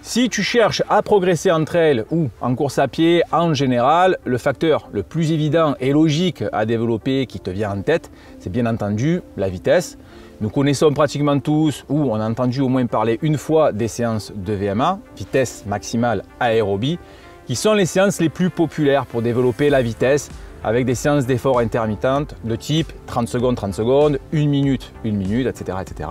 Si tu cherches à progresser en trail ou en course à pied en général, le facteur le plus évident et logique à développer qui te vient en tête, c'est bien entendu la vitesse. Nous connaissons pratiquement tous, ou on a entendu au moins parler une fois des séances de VMA, vitesse maximale aérobie, qui sont les séances les plus populaires pour développer la vitesse avec des séances d'effort intermittentes de type 30 secondes, 1 minute, etc. etc.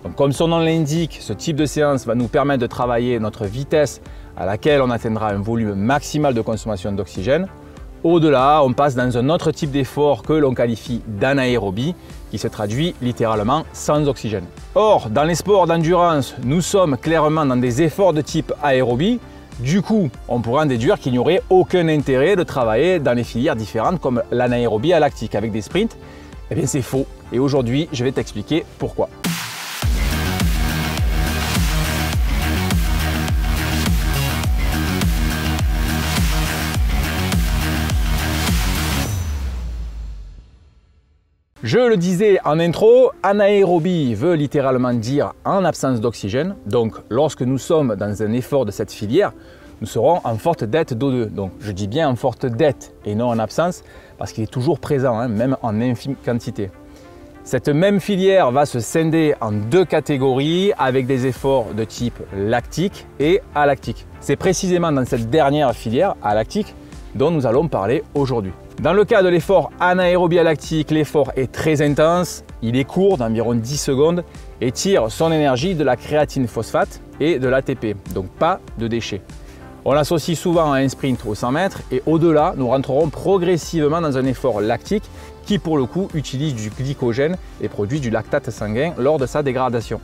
Donc, comme son nom l'indique, ce type de séance va nous permettre de travailler notre vitesse à laquelle on atteindra un volume maximal de consommation d'oxygène. Au-delà, on passe dans un autre type d'effort que l'on qualifie d'anaérobie, qui se traduit littéralement sans oxygène. Or, dans les sports d'endurance, nous sommes clairement dans des efforts de type aérobie. Du coup, on pourrait en déduire qu'il n'y aurait aucun intérêt de travailler dans les filières différentes comme l'anaérobie à lactique avec des sprints. Eh bien, c'est faux. Et aujourd'hui, je vais t'expliquer pourquoi. Je le disais en intro, anaérobie veut littéralement dire en absence d'oxygène. Donc lorsque nous sommes dans un effort de cette filière, nous serons en forte dette d'O2. Donc je dis bien en forte dette et non en absence parce qu'il est toujours présent, même en infime quantité. Cette même filière va se scinder en deux catégories avec des efforts de type lactique et alactique. C'est précisément dans cette dernière filière, alactique, dont nous allons parler aujourd'hui. Dans le cas de l'effort anaérobie lactique, l'effort est très intense, il est court d'environ 10 secondes et tire son énergie de la créatine phosphate et de l'ATP, donc pas de déchets. On l'associe souvent à un sprint aux 100 mètres et au-delà, nous rentrerons progressivement dans un effort lactique qui pour le coup utilise du glycogène et produit du lactate sanguin lors de sa dégradation.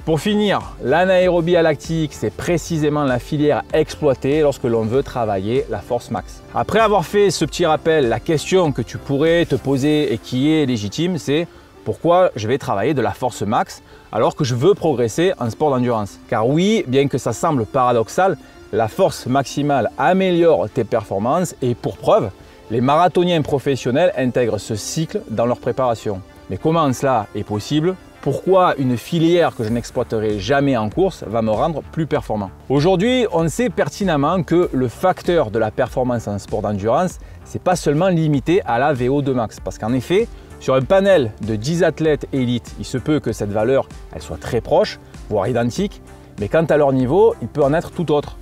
Pour finir, l'anaérobie lactique, c'est précisément la filière exploitée lorsque l'on veut travailler la force max. Après avoir fait ce petit rappel, la question que tu pourrais te poser et qui est légitime, c'est pourquoi je vais travailler de la force max alors que je veux progresser en sport d'endurance? Car oui, bien que ça semble paradoxal, la force maximale améliore tes performances et pour preuve, les marathoniens professionnels intègrent ce cycle dans leur préparation. Mais comment cela est possible? Pourquoi une filière que je n'exploiterai jamais en course va me rendre plus performant? Aujourd'hui, on sait pertinemment que le facteur de la performance en sport d'endurance, c'est pas seulement limité à la VO2 max. Parce qu'en effet, sur un panel de 10 athlètes élites, il se peut que cette valeur elle soit très proche, voire identique, mais quant à leur niveau, il peut en être tout autre.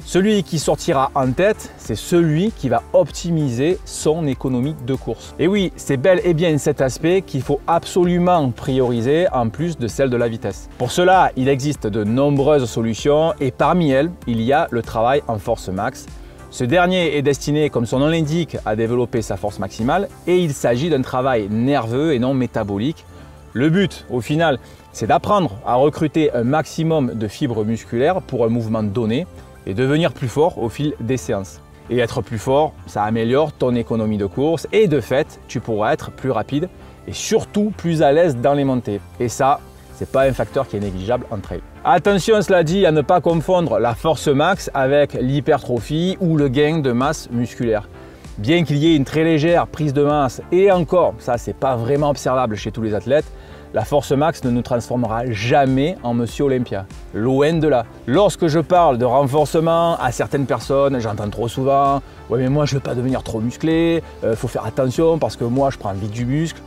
Celui qui sortira en tête, c'est celui qui va optimiser son économie de course. Et oui, c'est bel et bien cet aspect qu'il faut absolument prioriser en plus de celle de la vitesse. Pour cela, il existe de nombreuses solutions et parmi elles, il y a le travail en force max. Ce dernier est destiné, comme son nom l'indique, à développer sa force maximale et il s'agit d'un travail nerveux et non métabolique. Le but, au final, c'est d'apprendre à recruter un maximum de fibres musculaires pour un mouvement donné et devenir plus fort au fil des séances. Et être plus fort, ça améliore ton économie de course et de fait, tu pourras être plus rapide et surtout plus à l'aise dans les montées. Et ça, c'est pas un facteur qui est négligeable en trail. Attention, cela dit, à ne pas confondre la force max avec l'hypertrophie ou le gain de masse musculaire. Bien qu'il y ait une très légère prise de masse et encore, ça c'est pas vraiment observable chez tous les athlètes, la force max ne nous transformera jamais en Monsieur Olympia, loin de là. Lorsque je parle de renforcement à certaines personnes, j'entends trop souvent « ouais mais moi je ne veux pas devenir trop musclé, faut faire attention parce que moi je prends vite du muscle ».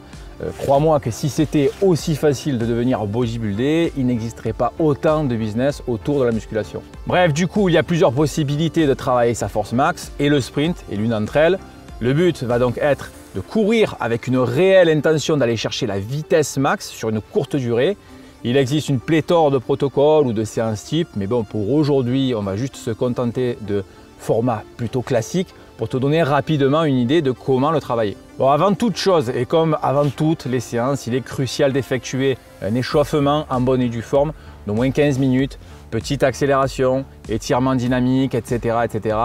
Crois-moi que si c'était aussi facile de devenir bodybuildé, il n'existerait pas autant de business autour de la musculation. Bref, du coup, il y a plusieurs possibilités de travailler sa force max et le sprint est l'une d'entre elles. Le but va donc être de courir avec une réelle intention d'aller chercher la vitesse max sur une courte durée. Il existe une pléthore de protocoles ou de séances types, mais bon, pour aujourd'hui, on va juste se contenter de formats plutôt classiques pour te donner rapidement une idée de comment le travailler. Bon, avant toute chose, et comme avant toutes les séances, il est crucial d'effectuer un échauffement en bonne et due forme d'au moins 15 minutes, petite accélération, étirement dynamique, etc., etc.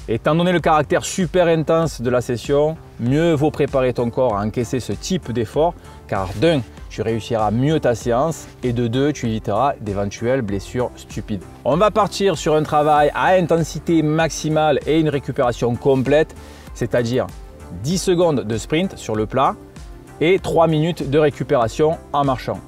Étant donné le caractère super intense de la session, mieux vaut préparer ton corps à encaisser ce type d'effort, car d'un, tu réussiras mieux ta séance et de deux, tu éviteras d'éventuelles blessures stupides. On va partir sur un travail à intensité maximale et une récupération complète, c'est-à-dire 10 secondes de sprint sur le plat et 3 minutes de récupération en marchant.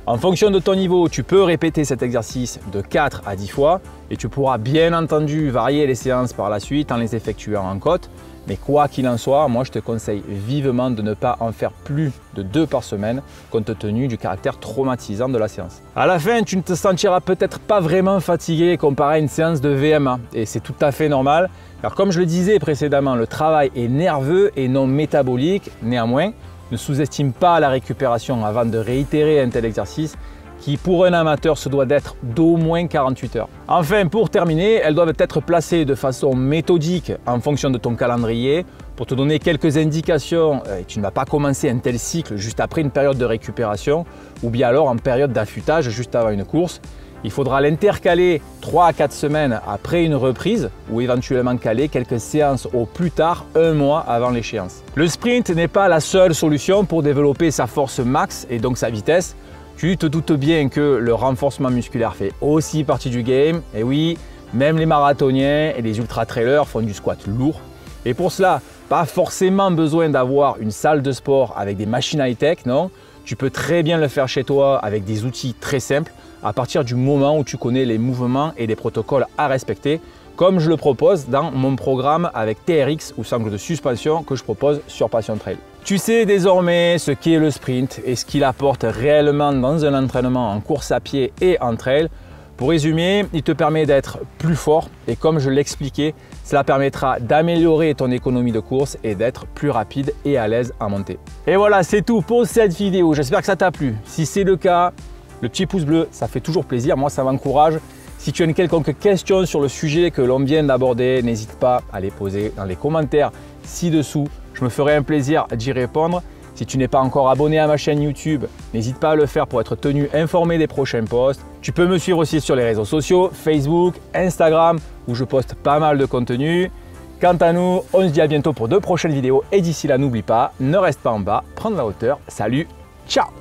En fonction de ton niveau, tu peux répéter cet exercice de 4 à 10 fois et tu pourras bien entendu varier les séances par la suite en les effectuant en côte. Mais quoi qu'il en soit, moi je te conseille vivement de ne pas en faire plus de 2 par semaine compte tenu du caractère traumatisant de la séance. À la fin, tu ne te sentiras peut-être pas vraiment fatigué comparé à une séance de VMA et c'est tout à fait normal car comme je le disais précédemment, le travail est nerveux et non métabolique. Néanmoins, ne sous-estime pas la récupération avant de réitérer un tel exercice qui pour un amateur se doit d'être d'au moins 48 heures. Enfin, pour terminer, elles doivent être placées de façon méthodique en fonction de ton calendrier pour te donner quelques indications. Tu ne vas pas commencer un tel cycle juste après une période de récupération ou bien alors en période d'affûtage juste avant une course. Il faudra l'intercaler 3 à 4 semaines après une reprise ou éventuellement caler quelques séances au plus tard 1 mois avant l'échéance. Le sprint n'est pas la seule solution pour développer sa force max et donc sa vitesse. Tu te doutes bien que le renforcement musculaire fait aussi partie du game. Et oui, même les marathoniens et les ultra-trailers font du squat lourd. Et pour cela, pas forcément besoin d'avoir une salle de sport avec des machines high-tech, non. Tu peux très bien le faire chez toi avec des outils très simples à partir du moment où tu connais les mouvements et les protocoles à respecter, comme je le propose dans mon programme avec TRX ou sangle de suspension que je propose sur Passion Trail. Tu sais désormais ce qu'est le sprint et ce qu'il apporte réellement dans un entraînement en course à pied et en trail. Pour résumer, il te permet d'être plus fort et comme je l'expliquais, cela permettra d'améliorer ton économie de course et d'être plus rapide et à l'aise à monter. Et voilà, c'est tout pour cette vidéo. J'espère que ça t'a plu. Si c'est le cas, le petit pouce bleu, ça fait toujours plaisir. Moi, ça m'encourage. Si tu as une quelconque question sur le sujet que l'on vient d'aborder, n'hésite pas à les poser dans les commentaires ci-dessous. Je me ferai un plaisir d'y répondre. Si tu n'es pas encore abonné à ma chaîne YouTube, n'hésite pas à le faire pour être tenu informé des prochains posts. Tu peux me suivre aussi sur les réseaux sociaux, Facebook, Instagram, où je poste pas mal de contenu. Quant à nous, on se dit à bientôt pour de prochaines vidéos. Et d'ici là, n'oublie pas, ne reste pas en bas, prends de la hauteur. Salut, ciao!